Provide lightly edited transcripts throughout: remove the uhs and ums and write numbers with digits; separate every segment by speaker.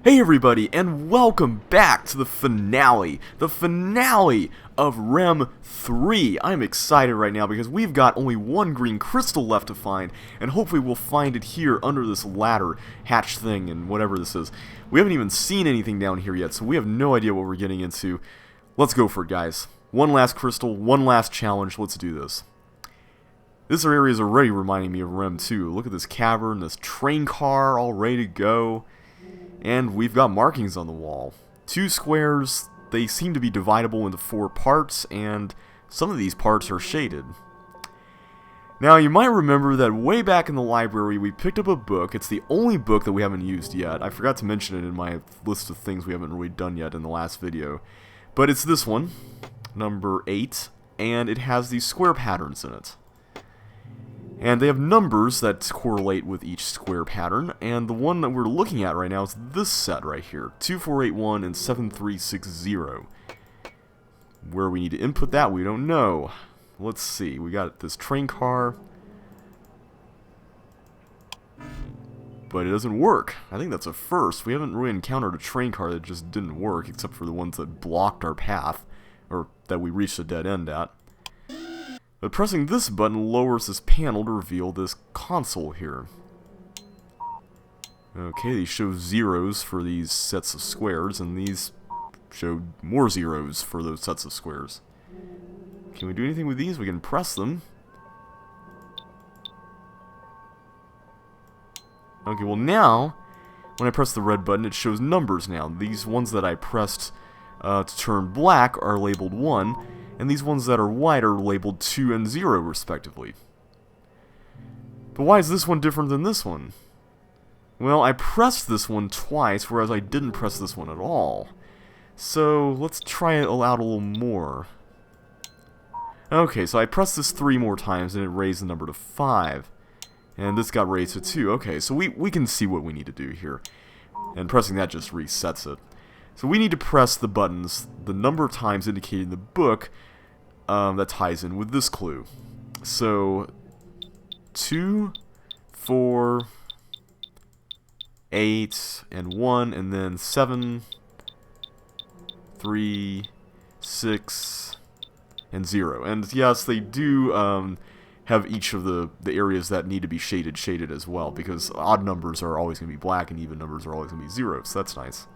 Speaker 1: Hey everybody, and welcome back to the finale of RHEM 3. I'm excited right now because we've got only one green crystal left to find, and hopefully we'll find it here under this ladder hatch thing and whatever this is. We haven't even seen anything down here yet, so we have no idea what we're getting into. Let's go for it, guys. One last crystal, one last challenge, let's do this. This area is already reminding me of RHEM 2. Look at this cavern, this train car all ready to go. And we've got markings on the wall. 2 squares, they seem to be dividable into 4 parts, and some of these parts are shaded. Now, you might remember that way back in the library, we picked up a book. It's the only book that we haven't used yet. I forgot to mention it in my list of things we haven't really done yet in the last video. But it's this one, number 8, and it has these square patterns in it. And they have numbers that correlate with each square pattern, and the one that we're looking at right now is this set right here, 2481 and 7360. Where we need to input that, we don't know. Let's see, we got this train car, but it doesn't work. I think that's a first. We haven't really encountered a train car that just didn't work, except for the ones that blocked our path, or that we reached a dead end at. But pressing this button lowers this panel to reveal this console here. Okay, these show zeros for these sets of squares, and these show more zeros for those sets of squares. Can we do anything with these? We can press them. Okay, well now, when I press the red button, it shows numbers now. These ones that I pressed to turn black are labeled 1, and these ones that are white are labeled 2 and 0 respectively. But why is this one different than this one? Well, I pressed this one twice, whereas I didn't press this one at all. So, let's try it out a little more. Okay, so I pressed this 3 more times and it raised the number to 5. And this got raised to 2. Okay, so we can see what we need to do here. And pressing that just resets it. So we need to press the buttons the number of times indicated in the book that ties in with this clue. So 2, 4, 8, and 1, and then 7, 3, 6, and 0. And yes, they do have each of the areas that need to be shaded as well, because odd numbers are always going to be black and even numbers are always going to be 0, so that's nice.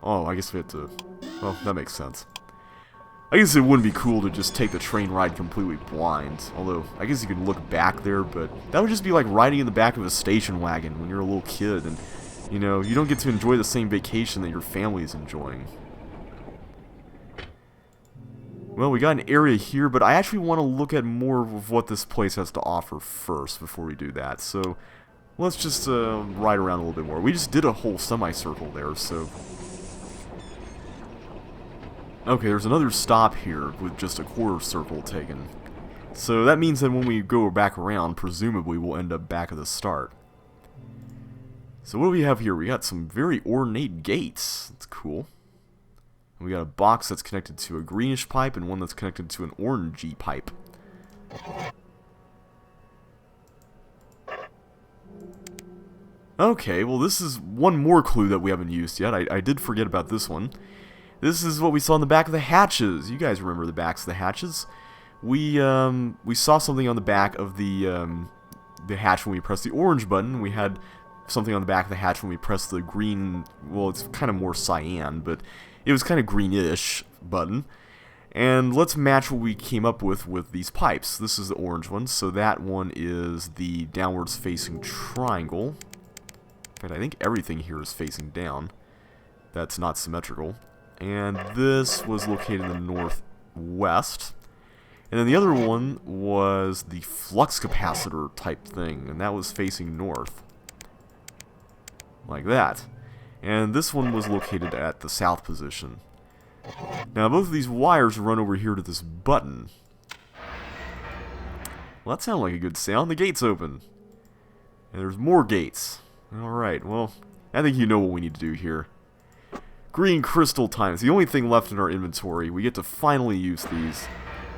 Speaker 1: Oh, I guess we have to... Well, that makes sense. I guess it wouldn't be cool to just take the train ride completely blind. Although, I guess you could look back there, but that would just be like riding in the back of a station wagon when you're a little kid and, you know, you don't get to enjoy the same vacation that your family is enjoying. Well, we got an area here, but I actually want to look at more of what this place has to offer first before we do that. So, let's just ride around a little bit more. We just did a whole semicircle there, so... Okay, there's another stop here with just a quarter circle taken. So that means that when we go back around, presumably we'll end up back at the start. So what do we have here? We got some very ornate gates. That's cool. We got a box that's connected to a greenish pipe and one that's connected to an orangey pipe. Okay, well this is one more clue that we haven't used yet. I did forget about this one. This is what we saw on the back of the hatches. You guys remember the backs of the hatches? We saw something on the back of the hatch when we pressed the orange button. We had something on the back of the hatch when we pressed the green, well it's kind of more cyan, but it was kind of greenish button. And let's match what we came up with these pipes. This is the orange one, so that one is the downwards facing triangle. In fact, I think everything here is facing down. That's not symmetrical. And this was located in the northwest. And then the other one was the flux capacitor type thing, and that was facing north. Like that. And this one was located at the south position. Now both of these wires run over here to this button. Well, that sounded like a good sound. The gate's open. And there's more gates. Alright, well, I think you know what we need to do here. Green crystal time. It's the only thing left in our inventory. We get to finally use these.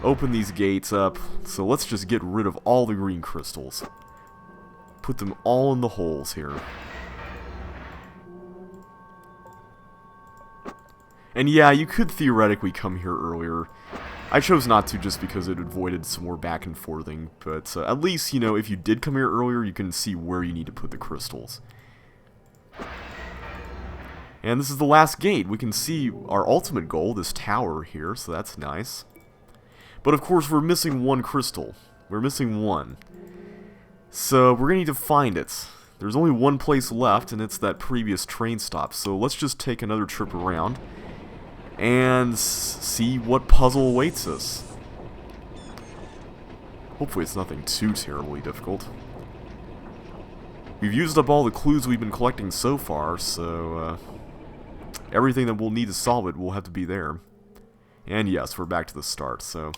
Speaker 1: Open these gates up. So let's just get rid of all the green crystals. Put them all in the holes here. And yeah, you could theoretically come here earlier. I chose not to just because it avoided some more back and forthing, but at least, you know, if you did come here earlier, you can see where you need to put the crystals. And this is the last gate. We can see our ultimate goal, this tower here, so that's nice. But of course, we're missing one crystal. We're missing one. So we're going to need to find it. There's only one place left, and it's that previous train stop. So let's just take another trip around and see what puzzle awaits us. Hopefully it's nothing too terribly difficult. We've used up all the clues we've been collecting so far, so everything that we'll need to solve it will have to be there. And yes, we're back to the start, so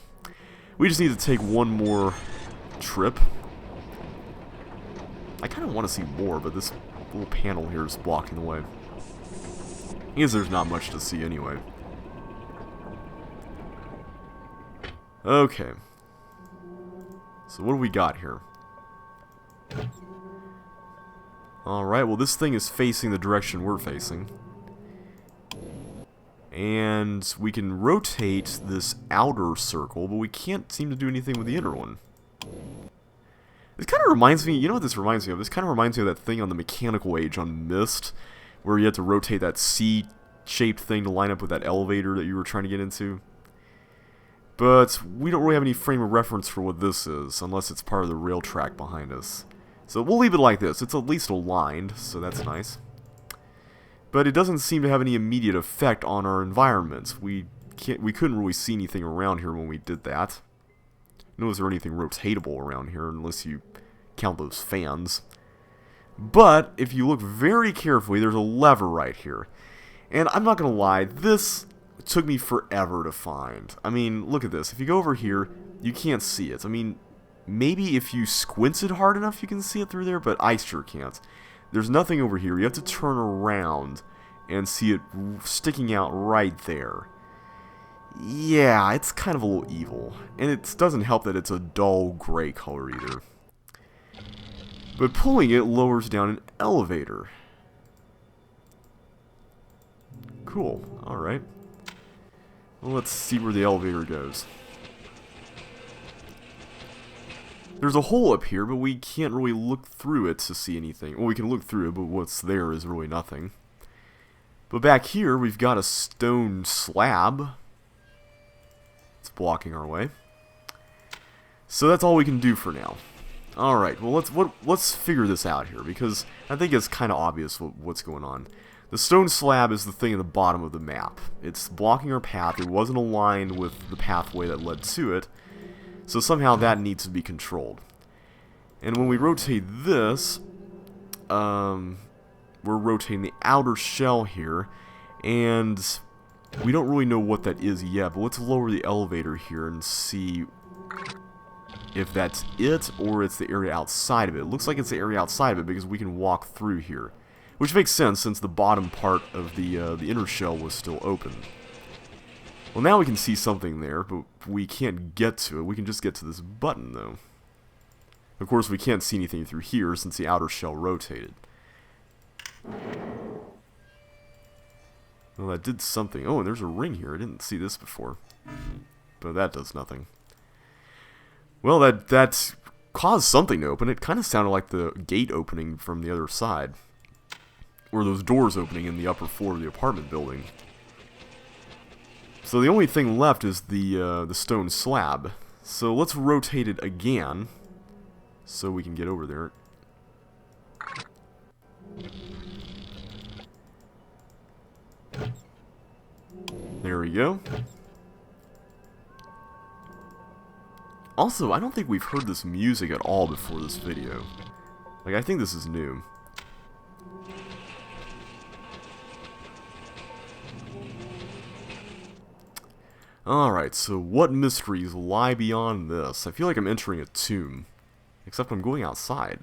Speaker 1: we just need to take one more trip. I kind of want to see more, but this little panel here is blocking the way. I guess there's not much to see anyway. Okay. So what do we got here? Alright, well this thing is facing the direction we're facing. And we can rotate this outer circle, but we can't seem to do anything with the inner one. This kind of reminds me, you know what this reminds me of? This kind of reminds me of that thing on the Mechanical Age on Myst, where you had to rotate that C-shaped thing to line up with that elevator that you were trying to get into. But we don't really have any frame of reference for what this is, unless it's part of the rail track behind us. So we'll leave it like this. It's at least aligned, so that's nice. But it doesn't seem to have any immediate effect on our environment. We couldn't really see anything around here when we did that. Nor is there anything rotatable around here, unless you count those fans. But if you look very carefully, there's a lever right here. And I'm not going to lie, this took me forever to find. I mean, look at this. If you go over here, you can't see it. I mean, maybe if you squinted hard enough, you can see it through there, but I sure can't. There's nothing over here. You have to turn around and see it sticking out right there. Yeah, it's kind of a little evil. And it doesn't help that it's a dull gray color either. But pulling it lowers down an elevator. Cool. Alright. Well, let's see where the elevator goes. There's a hole up here, but we can't really look through it to see anything. Well, we can look through it, but what's there is really nothing. But back here, we've got a stone slab. It's blocking our way. So that's all we can do for now. Alright, well, let's figure this out here, because I think it's kind of obvious what's going on. The stone slab is the thing at the bottom of the map. It's blocking our path. It wasn't aligned with the pathway that led to it. So somehow that needs to be controlled. And when we rotate this, we're rotating the outer shell here. And we don't really know what that is yet. But let's lower the elevator here and see if that's it or it's the area outside of it. It looks like it's the area outside of it because we can walk through here. Which makes sense since the bottom part of the inner shell was still open. Well, now we can see something there, but we can't get to it. We can just get to this button, though. Of course, we can't see anything through here since the outer shell rotated. Well, that did something. Oh, and there's a ring here. I didn't see this before. But that does nothing. Well, that caused something to open. It kind of sounded like the gate opening from the other side. Or those doors opening in the upper floor of the apartment building. So the only thing left is the stone slab. So let's rotate it again, so we can get over there. There we go. Also, I don't think we've heard this music at all before this video. Like, I think this is new. Alright, so what mysteries lie beyond this? I feel like I'm entering a tomb. Except I'm going outside.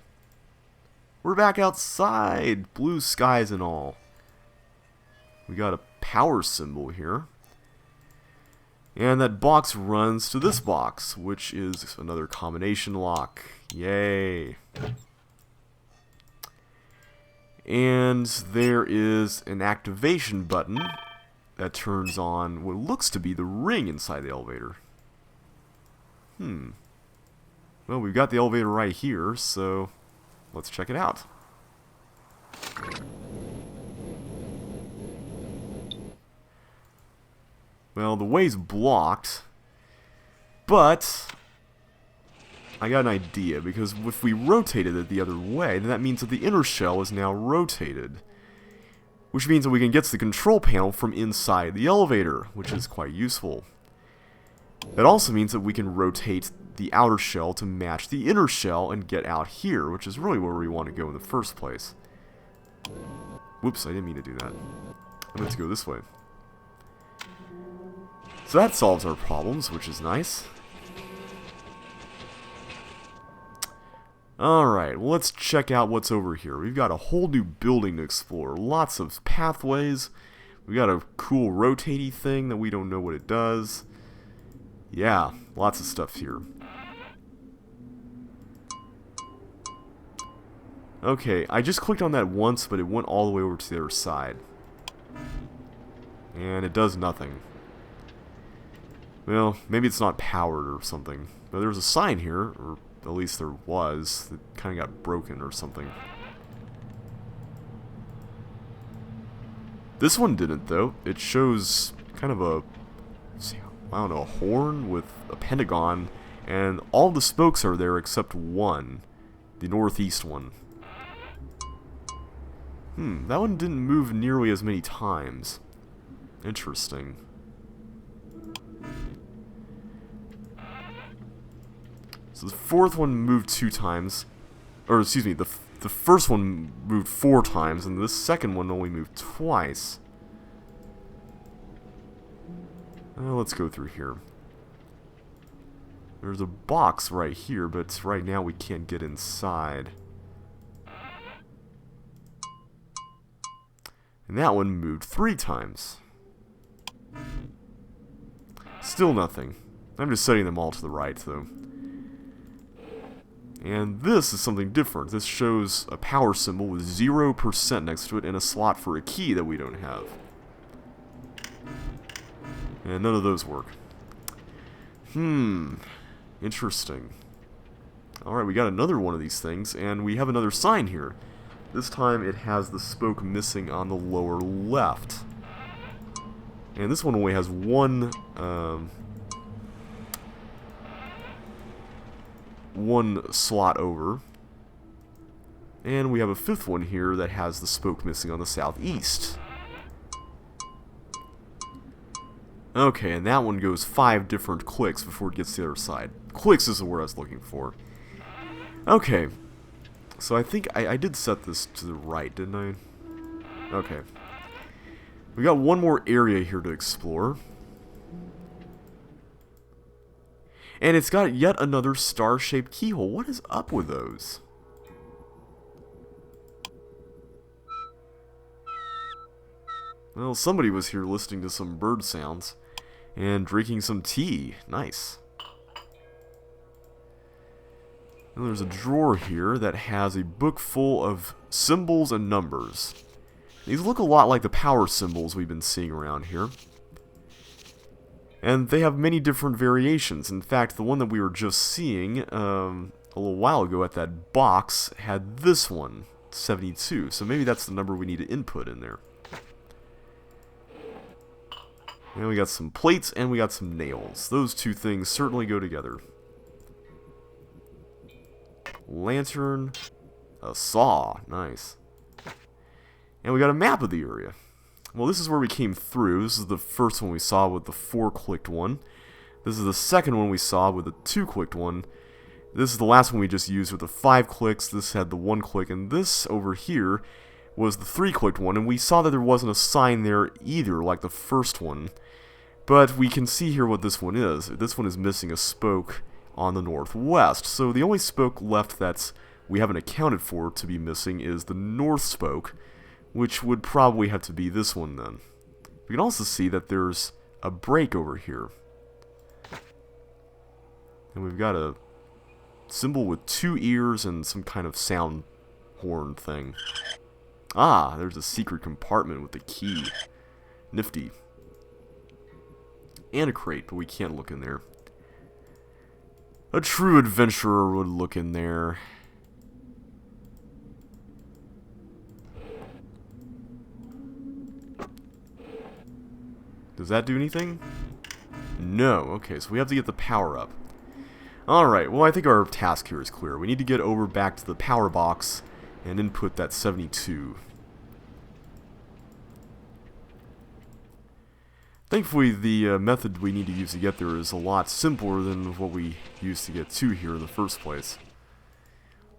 Speaker 1: We're back outside! Blue skies and all. We got a power symbol here. And that box runs to this box, which is another combination lock. Yay! And there is an activation button that turns on what looks to be the ring inside the elevator. Well, we've got the elevator right here, so let's check it out. Well, the way's blocked, but I got an idea, because if we rotated it the other way, then that means that the inner shell is now rotated, which means that we can get to the control panel from inside the elevator, which is quite useful. That also means that we can rotate the outer shell to match the inner shell and get out here, which is really where we want to go in the first place. Whoops, I didn't mean to do that. I meant to go this way. So that solves our problems, which is nice. Alright, well, let's check out what's over here. We've got a whole new building to explore. Lots of pathways. We got a cool rotatey thing that we don't know what it does. Yeah, lots of stuff here. Okay, I just clicked on that once, but it went all the way over to the other side. And it does nothing. Well, maybe it's not powered or something. But there's a sign here, or at least there was. It kind of got broken or something. This one didn't, though. It shows kind of a, I don't know, a horn with a pentagon, and all the spokes are there except one, the northeast one. That one didn't move nearly as many times. Interesting. So the fourth one moved 2 times, or excuse me, the first one moved 4 times, and this second one only moved twice. Let's go through here. There's a box right here, but right now we can't get inside. And that one moved 3 times. Still nothing. I'm just setting them all to the right, though. And this is something different. This shows a power symbol with 0% next to it and a slot for a key that we don't have. And none of those work. Interesting. Alright, we got another one of these things, and we have another sign here. This time it has the spoke missing on the lower left. And this one only has one slot over. And we have a 5th one here that has the spoke missing on the southeast. Okay, and that one goes 5 different clicks before it gets to the other side. Clicks is the word I was looking for. Okay. So I think I did set this to the right, didn't I? Okay. We got one more area here to explore. And it's got yet another star-shaped keyhole. What is up with those? Well, somebody was here listening to some bird sounds and drinking some tea. Nice. And there's a drawer here that has a book full of symbols and numbers. These look a lot like the power symbols we've been seeing around here. And they have many different variations. In fact, the one that we were just seeing a little while ago at that box had this one, 72. So maybe that's the number we need to input in there. And we got some plates and we got some nails. Those two things certainly go together. Lantern, a saw, nice. And we got a map of the area. Well, this is where we came through. This is the first one we saw with the 4-clicked one. This is the second one we saw with the 2-clicked one. This is the last one we just used with the 5 clicks. This had the 1 click, and this over here was the 3-clicked one, and we saw that there wasn't a sign there either, like the first one. But we can see here what this one is. This one is missing a spoke on the northwest. So the only spoke left that we haven't accounted for to be missing is the north spoke, which would probably have to be this one then. We can also see that there's a break over here. And we've got a symbol with 2 ears and some kind of sound horn thing. Ah, there's a secret compartment with the key. Nifty. and a crate, but we can't look in there. A true adventurer would look in there. Does that do anything? No. Okay, so we have to get the power up. Alright, well I think our task here is clear. We need to get over back to the power box and input that 72. Thankfully, the method we need to use to get there is a lot simpler than what we used to get to here in the first place.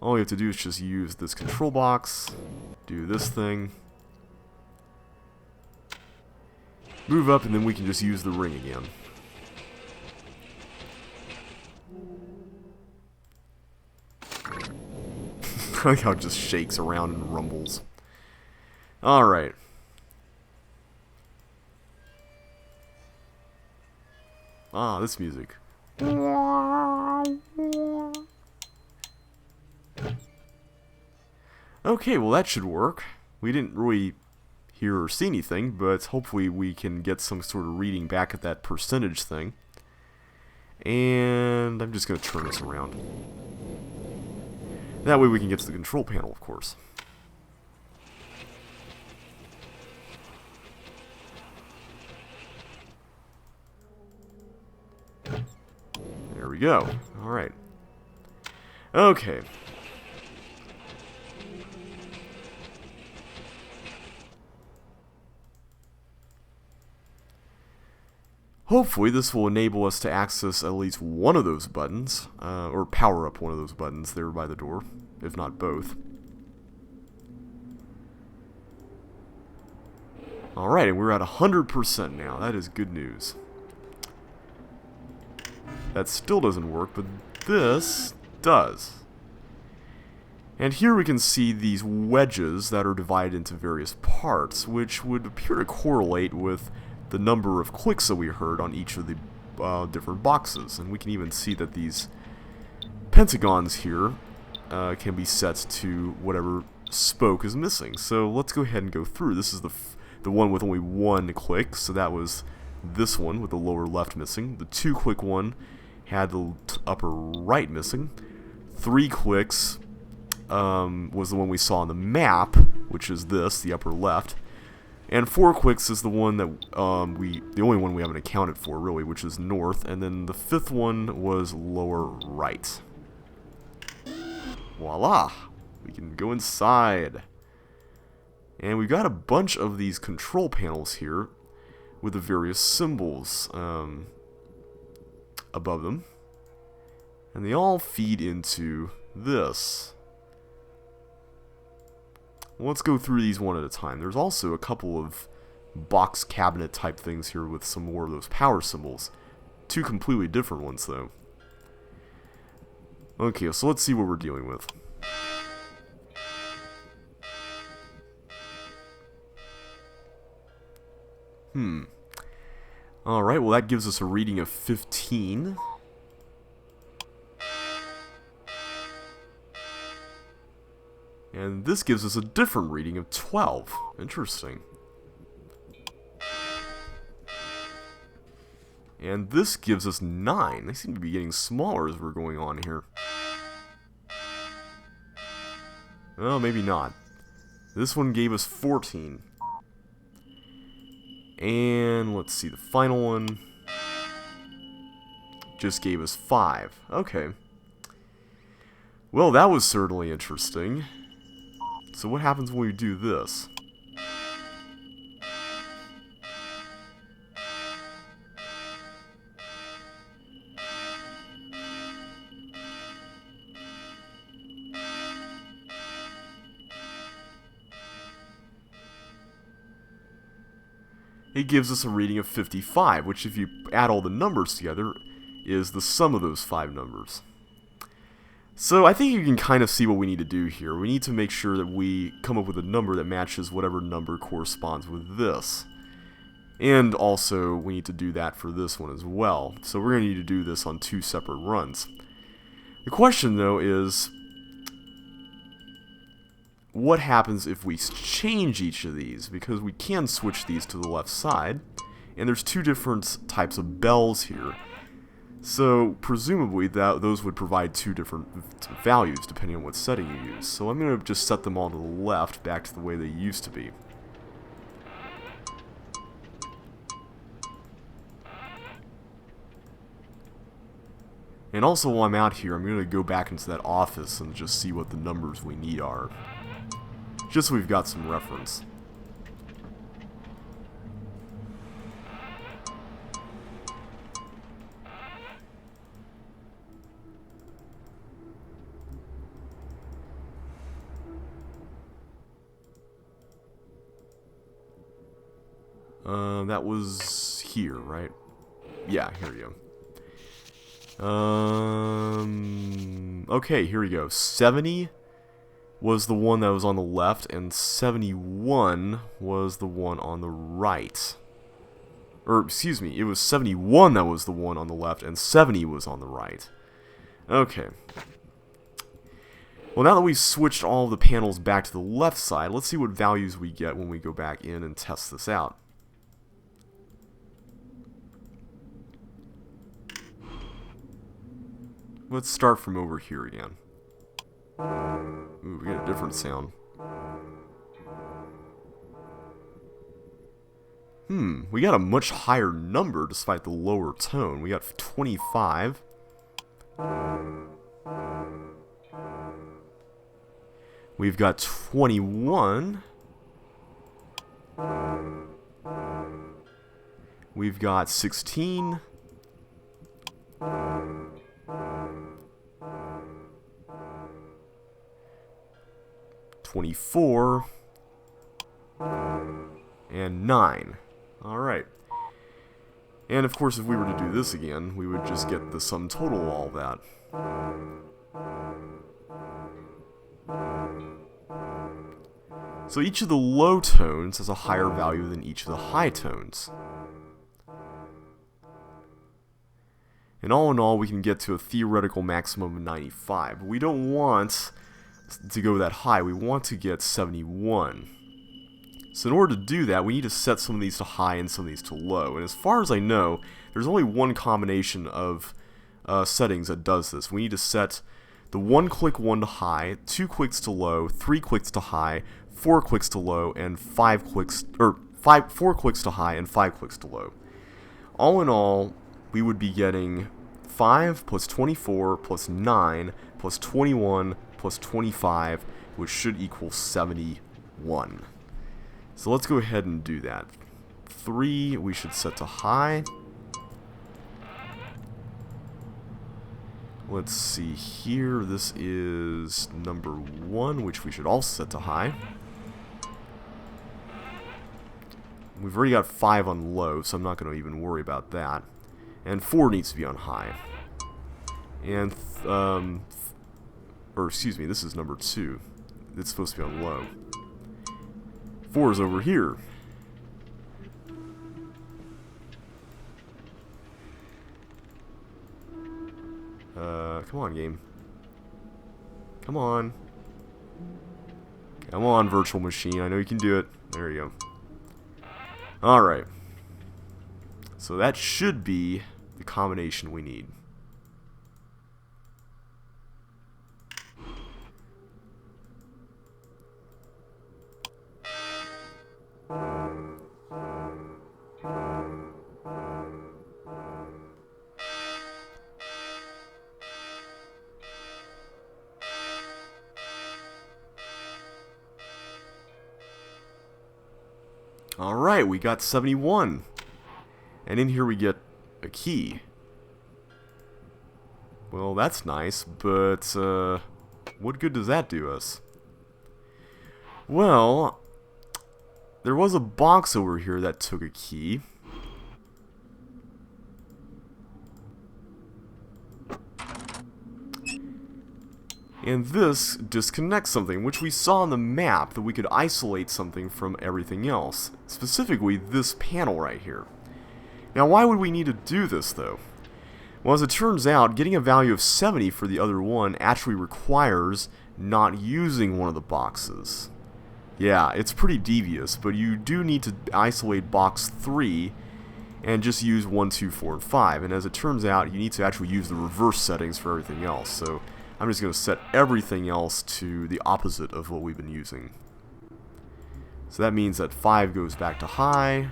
Speaker 1: All we have to do is just use this control box, do this thing, move up, and then we can just use the ring again. I like how it just shakes around and rumbles. Alright. Ah, this music. Okay, well that should work. We didn't really hear or see anything, but hopefully we can get some sort of reading back at that percentage thing. And I'm just going to turn this around. That way we can get to the control panel, of course. There we go. Alright. Okay. Hopefully this will enable us to access at least one of those buttons, or power up one of those buttons there by the door, if not both. Alright, and we're at 100% now. That is good news. That still doesn't work, but this does. And here we can see these wedges that are divided into various parts, which would appear to correlate with the number of clicks that we heard on each of the different boxes. And we can even see that these pentagons here can be set to whatever spoke is missing. So let's go ahead and go through. This is the one with only one click, so that was this one with the lower left missing. The 2-click one had the upper right missing. 3 clicks was the one we saw on the map, which is this, the upper left. And 4 clicks is the one that the only one we haven't accounted for, really, which is north. And then the 5th one was lower right. Voila! We can go inside. And we've got a bunch of these control panels here with the various symbols above them. And they all feed into this. Let's go through these one at a time. There's also a couple of box cabinet type things here with some more of those power symbols. 2 completely different ones though. Okay, so let's see what we're dealing with. Alright, well that gives us a reading of 15. And this gives us a different reading of 12. Interesting. And this gives us 9. They seem to be getting smaller as we're going on here. Well, maybe not. This one gave us 14. And let's see, the final one just gave us 5. Okay. Well, that was certainly interesting. So what happens when we do this? It gives us a reading of 55, which if you add all the numbers together, is the sum of those 5 numbers. So I think you can kind of see what we need to do here. We need to make sure that we come up with a number that matches whatever number corresponds with this. And also, we need to do that for this one as well. So we're going to need to do this on 2 separate runs. The question, though, is what happens if we change each of these? Because we can switch these to the left side, and there's two different types of bells here. So presumably those would provide two different values depending on what setting you use. So I'm going to just set them all to the left, back to the way they used to be. And also while I'm out here, I'm going to go back into that office and just see what the numbers we need are. Just so we've got some reference. That was here, right? Yeah, here we go. Okay, here we go. 70 was the one that was on the left, and 71 was the one on the right. Or, excuse me, it was 71 that was the one on the left, and 70 was on the right. Okay. Well, now that we've switched all the panels back to the left side, let's see what values we get when we go back in and test this out. Let's start from over here again. Ooh, we got a different sound. We got a much higher number despite the lower tone. We got 25. We've got 21. We've got 16. 24 and 9. Alright. And of course, if we were to do this again, we would just get the sum total of all that. So each of the low tones has a higher value than each of the high tones. And all in all, we can get to a theoretical maximum of 95. But we don't want to go that high. We want to get 71. So in order to do that, we need to set some of these to high and some of these to low. And as far as I know, there's only one combination of settings that does this. We need to set the 1-click one to high, 2 clicks to low, 3 clicks to high, 4 clicks to low, and 4 clicks to high and 5 clicks to low. All in all, we would be getting 5 plus 24 plus 9 plus 21 plus 25, which should equal 71. So let's go ahead and do that. 3 we should set to high. Let's see here, this is number 1, which we should also set to high. We've already got 5 on low, so I'm not going to even worry about that. And 4 needs to be on high. And, or excuse me, this is number 2. It's supposed to be on low. 4 is over here. Come on, game. Come on. Come on, virtual machine. I know you can do it. There you go. Alright. So that should be the combination we need. Alright, we got 71. And in here we get a key. Well, that's nice, but what good does that do us? Well, there was a box over here that took a key. And this disconnects something, which we saw on the map, that we could isolate something from everything else. Specifically, this panel right here. Now, why would we need to do this, though? Well, as it turns out, getting a value of 70 for the other one actually requires not using one of the boxes. Yeah, it's pretty devious, but you do need to isolate box 3 and just use 1, 2, 4, and 5. And as it turns out, you need to actually use the reverse settings for everything else. So I'm just going to set everything else to the opposite of what we've been using. So that means that 5 goes back to high.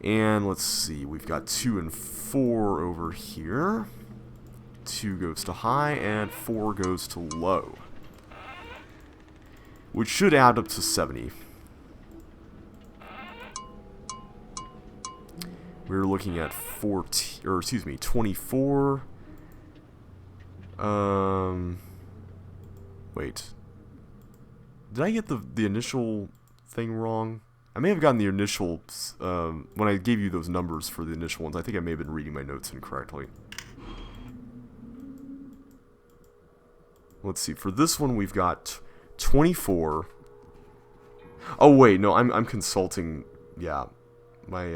Speaker 1: And let's see, we've got 2 and 4 over here. 2 goes to high, and 4 goes to low. Which should add up to 70. We're looking at 24. Wait. Did I get the initial thing wrong? I may have gotten the initial, when I gave you those numbers for the initial ones, I think I may have been reading my notes incorrectly. Let's see, for this one we've got 24. Oh wait, no, I'm consulting, yeah, my,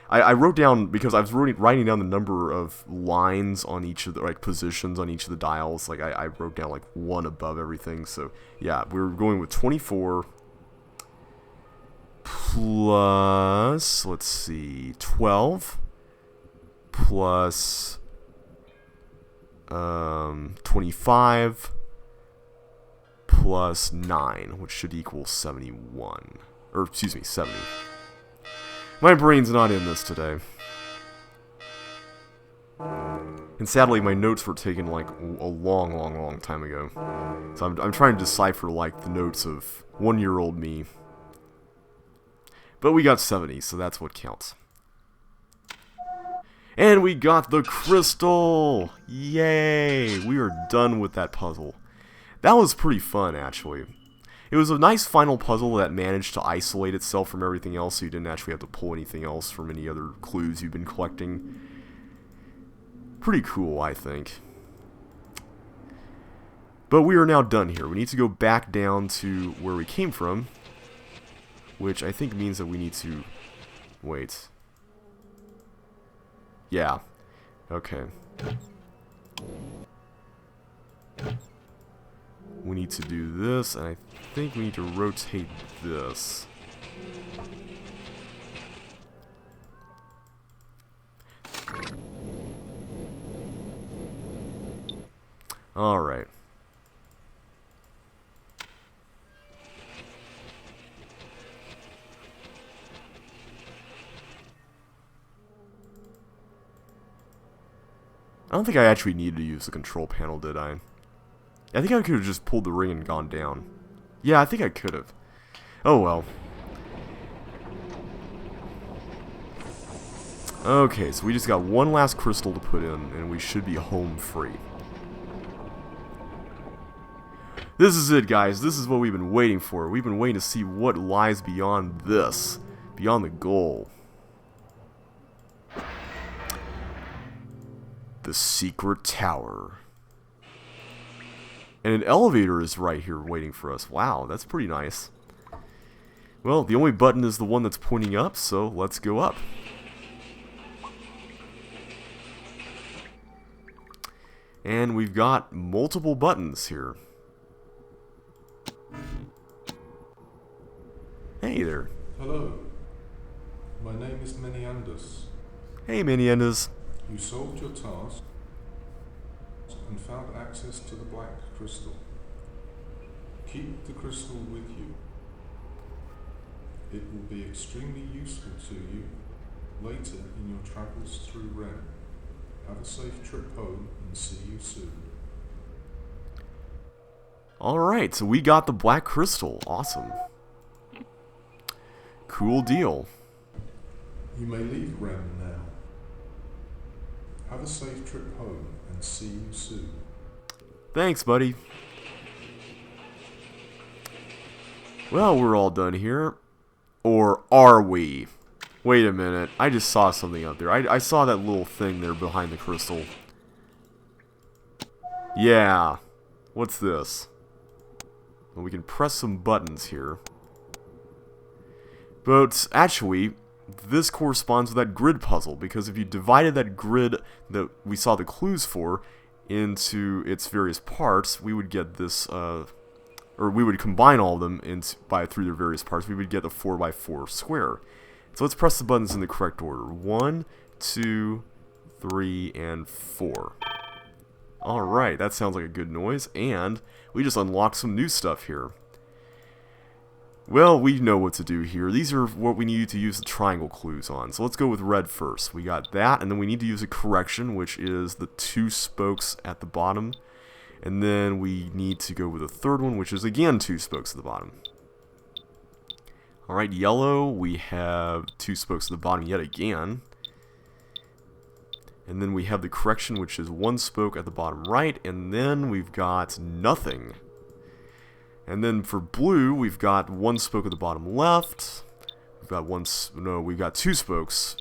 Speaker 1: I wrote down, because I was writing down the number of lines on each of the, like, positions on each of the dials, like, I wrote down, like, 1 above everything, so, yeah, we're going with 24, plus, let's see, 12, plus, 25, plus 9, which should equal 71, or, excuse me, 70. My brain's not in this today. And sadly, my notes were taken, like, a long time ago. So I'm trying to decipher, like, the notes of 1-year-old me. But we got 70, so that's what counts. And we got the crystal! Yay! We are done with that puzzle. That was pretty fun, actually. It was a nice final puzzle that managed to isolate itself from everything else, so you didn't actually have to pull anything else from any other clues you've been collecting. Pretty cool, I think. But we are now done here. We need to go back down to where we came from, which I think means that we need to... wait. Yeah. Okay. We need to do this, and I think we need to rotate this. Alright. I don't think I actually needed to use the control panel, did I? I think I could have just pulled the ring and gone down. Yeah, I think I could have. Oh well. Okay, so we just got one last crystal to put in, and we should be home free. This is it, guys. This is what we've been waiting for. We've been waiting to see what lies beyond this. Beyond the goal. The secret tower. And an elevator is right here waiting for us. Wow, that's pretty nice. Well, the only button is the one that's pointing up, so let's go up. And we've got multiple buttons here. Hey there.
Speaker 2: Hello. My name is Meniandus.
Speaker 1: Hey, Meniandus.
Speaker 2: You solved your task and found access to the black crystal. Keep the crystal with you. It will be extremely useful to you later in your travels through RHEM. Have a safe trip home and see you soon.
Speaker 1: Alright, so we got the black crystal. Awesome. Cool deal.
Speaker 2: You may leave RHEM now. Have a safe trip home and see you soon.
Speaker 1: Thanks, buddy. Well, we're all done here. Or are we? Wait a minute. I just saw something up there. I saw that little thing there behind the crystal. Yeah. What's this? Well, we can press some buttons here. But actually, this corresponds with that grid puzzle, because if you divided that grid that we saw the clues for into its various parts, we would get this or we would combine all of them through their various parts, we would get a 4x4 square. So let's press the buttons in the correct order. 1, 2, 3, and 4. Alright, that sounds like a good noise, and we just unlocked some new stuff here. Well, we know what to do here. These are what we need to use the triangle clues on. So let's go with red first. We got that, and then we need to use a correction, which is the 2 spokes at the bottom. And then we need to go with a third one, which is again 2 spokes at the bottom. Alright, yellow, we have 2 spokes at the bottom yet again. And then we have the correction, which is 1 spoke at the bottom right, and then we've got nothing. And then for blue, we've got 1 spoke at the bottom left. We've got 2 spokes,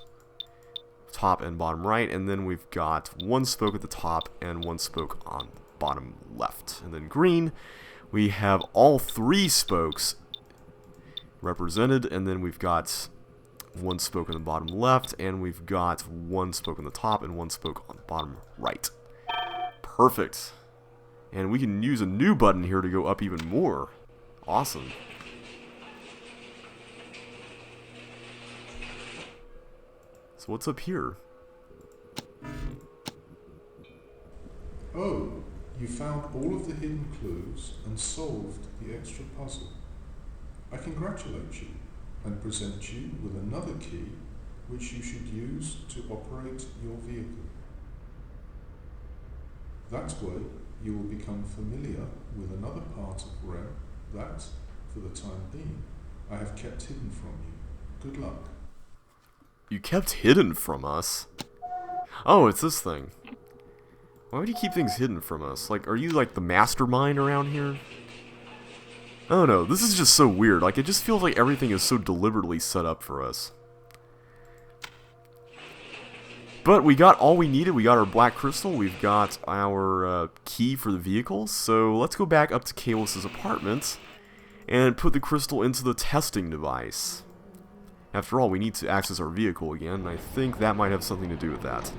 Speaker 1: top and bottom right, and then we've got 1 spoke at the top and 1 spoke on the bottom left. And then green, we have all 3 spokes represented, and then we've got 1 spoke on the bottom left, and we've got 1 spoke on the top and 1 spoke on the bottom right. Perfect. And we can use a new button here to go up even more. Awesome. So what's up here?
Speaker 2: Oh, you found all of the hidden clues and solved the extra puzzle. I congratulate you and present you with another key which you should use to operate your vehicle. That way, you will become familiar with another part of RHEM that, for the time being, I have kept hidden from you. Good luck.
Speaker 1: You kept hidden from us? Oh, it's this thing. Why would you keep things hidden from us? Like, are you like the mastermind around here? I don't know, this is just so weird. Like, it just feels like everything is so deliberately set up for us. But we got all we needed. We got our black crystal. We've got our key for the vehicle. So let's go back up to Keyhole's apartment and put the crystal into the testing device. After all, we need to access our vehicle again, and I think that might have something to do with that.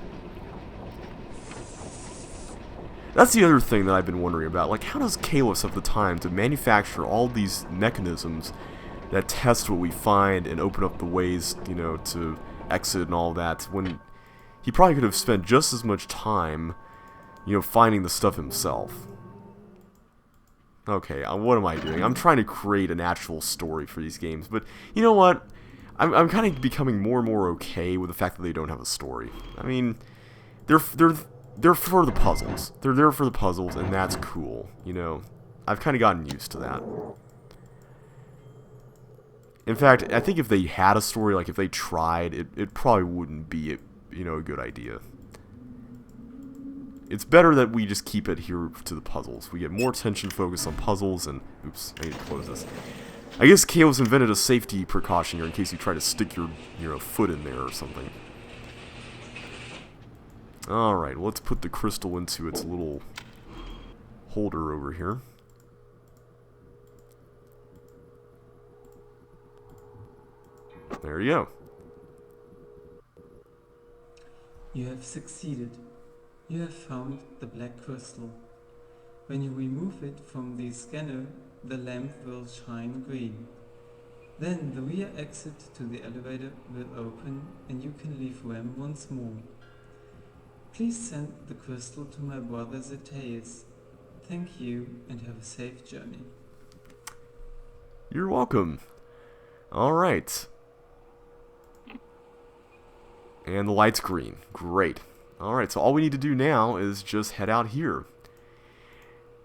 Speaker 1: That's the other thing that I've been wondering about. Like, how does Keyhole have the time to manufacture all these mechanisms that test what we find and open up the ways, you know, to exit and all that, when he probably could have spent just as much time, you know, finding the stuff himself. Okay, what am I doing? I'm trying to create an actual story for these games, but you know what? I'm kind of becoming more and more okay with the fact that they don't have a story. I mean, they're for the puzzles. They're there for the puzzles, and that's cool, you know. I've kind of gotten used to that. In fact, I think if they had a story, like if they tried, it probably wouldn't be a good idea. It's better that we just keep it here to the puzzles. We get more attention focused on puzzles and... Oops, I need to close this. I guess Keyhole's invented a safety precaution here in case you try to stick your foot in there or something. Alright, well, let's put the crystal into its little holder over here. There you go.
Speaker 3: You have succeeded. You have found the black crystal. When you remove it from the scanner, the lamp will shine green. Then the rear exit to the elevator will open and you can leave RHEM once more. Please send the crystal to my brother Zetteus. Thank you and have a safe journey.
Speaker 1: You're welcome. Alright. And the light's green. Great. Alright, so all we need to do now is just head out here.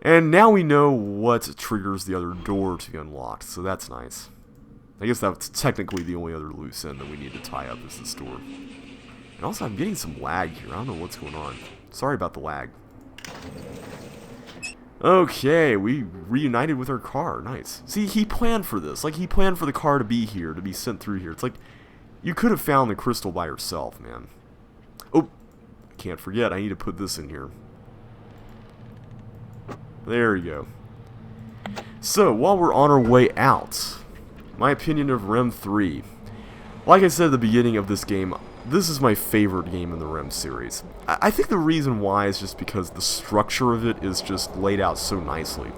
Speaker 1: And now we know what triggers the other door to be unlocked, so that's nice. I guess that's technically the only other loose end that we need to tie up is this door. And also, I'm getting some lag here. I don't know what's going on. Sorry about the lag. Okay, we reunited with our car. Nice. See, he planned for this. Like, he planned for the car to be here, to be sent through here. It's like, you could have found the crystal by yourself, man. Oh, can't forget, I need to put this in here. There you go. So, while we're on our way out, my opinion of RHEM 3. Like I said at the beginning of this game, this is my favorite game in the RHEM series. I think the reason why is just because the structure of it is just laid out so nicely.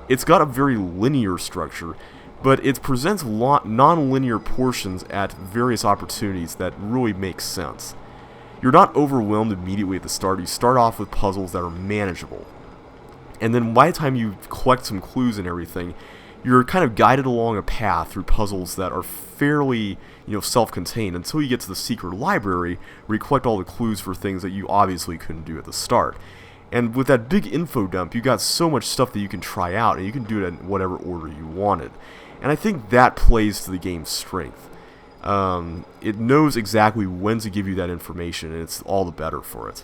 Speaker 1: it's got a very linear structure, but it presents non-linear portions at various opportunities that really make sense. You're not overwhelmed immediately at the start. You start off with puzzles that are manageable. And then by the time you collect some clues and everything, you're kind of guided along a path through puzzles that are fairly, self-contained until you get to the secret library where you collect all the clues for things that you obviously couldn't do at the start. And with that big info dump, you got so much stuff that you can try out, and you can do it in whatever order you wanted. And I think that plays to the game's strength. It knows exactly when to give you that information, and it's all the better for it.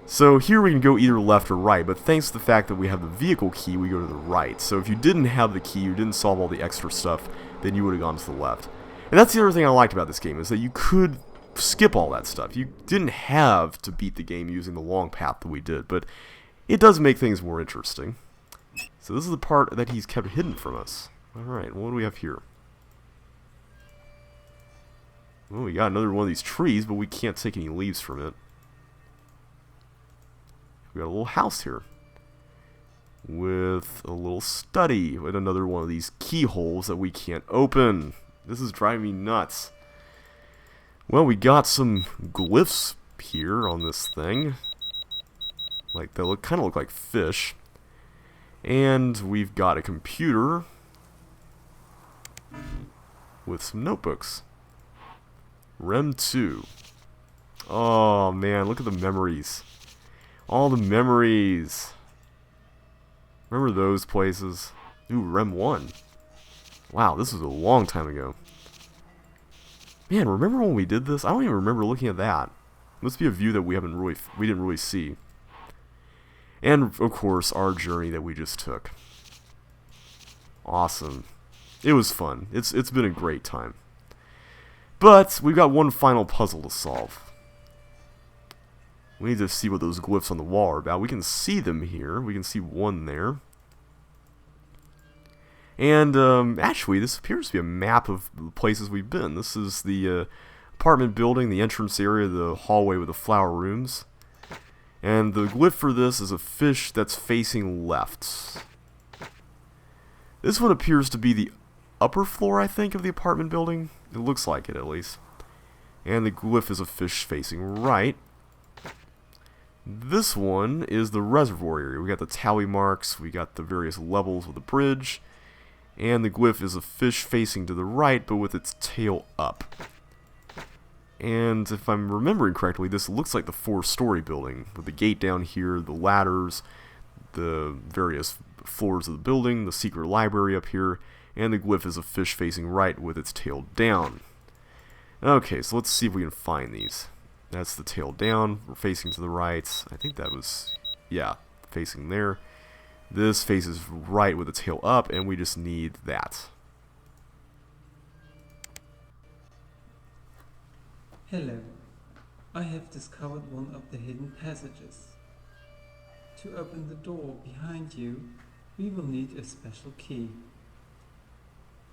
Speaker 1: So here we can go either left or right, but thanks to the fact that we have the vehicle key, we go to the right. So if you didn't have the key, you didn't solve all the extra stuff, then you would have gone to the left. And that's the other thing I liked about this game, is that you could skip all that stuff. You didn't have to beat the game using the long path that we did, but it does make things more interesting. So this is the part that he's kept hidden from us. Alright, what do we have here? Well, we got another one of these trees, but we can't take any leaves from it. We got a little house here with a little study and another one of these keyholes that we can't open. This is driving me nuts. Well, we got some glyphs here on this thing. Like, they kind of look like fish. And we've got a computer with some notebooks. RHEM 2. Oh man, look at the memories. All the memories. Remember those places? Ooh, RHEM 1. Wow, this was a long time ago. Man, remember when we did this? I don't even remember looking at that. Must be a view that we didn't really see. And of course, our journey that we just took. Awesome. It was fun. It's been a great time. But we've got one final puzzle to solve. We need to see what those glyphs on the wall are about. We can see them here. We can see one there. And actually, this appears to be a map of the places we've been. This is the apartment building, the entrance area, the hallway with the flower rooms. And the glyph for this is a fish that's facing left. This one appears to be the upper floor, I think, of the apartment building. It looks like it, at least. And the glyph is a fish facing right. This one is the reservoir area. We got the tally marks, we got the various levels of the bridge, and the glyph is a fish facing to the right, but with its tail up. And if I'm remembering correctly, this looks like the 4-story building, with the gate down here, the ladders, the various floors of the building, the secret library up here, and the glyph is a fish facing right with its tail down. Okay, so let's see if we can find these. That's the tail down. We're facing to the right. I think that was, yeah, facing there. This faces right with the tail up, and we just need that.
Speaker 3: Hello. I have discovered one of the hidden passages. To open the door behind you, we will need a special key.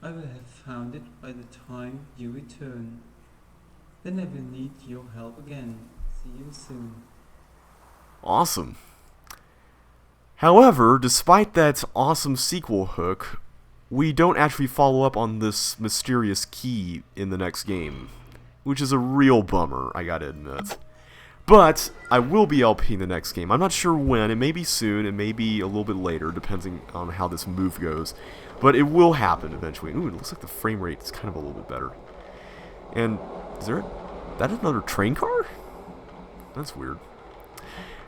Speaker 3: I will have found it by the time you return. Then I will need your help again. See you soon.
Speaker 1: Awesome. However, despite that awesome sequel hook, we don't actually follow up on this mysterious key in the next game, which is a real bummer, I gotta admit. But I will be LPing the next game. I'm not sure when. It may be soon. It may be a little bit later, depending on how this move goes. But it will happen eventually. Ooh, it looks like the frame rate is kind of a little bit better. And is that another train car? That's weird.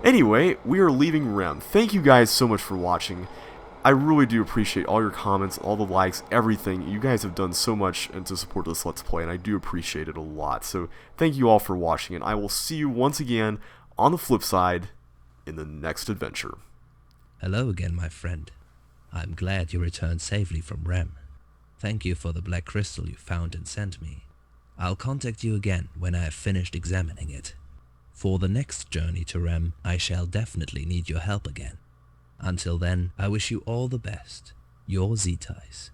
Speaker 1: Anyway, we are leaving RHEM. Thank you guys so much for watching. I really do appreciate all your comments, all the likes, everything. You guys have done so much to support this Let's Play, and I do appreciate it a lot. So thank you all for watching, and I will see you once again on the flip side in the next adventure.
Speaker 4: Hello again, my friend. I'm glad you returned safely from RHEM. Thank you for the black crystal you found and sent me. I'll contact you again when I have finished examining it. For the next journey to RHEM, I shall definitely need your help again. Until then, I wish you all the best. Your Z-Ties.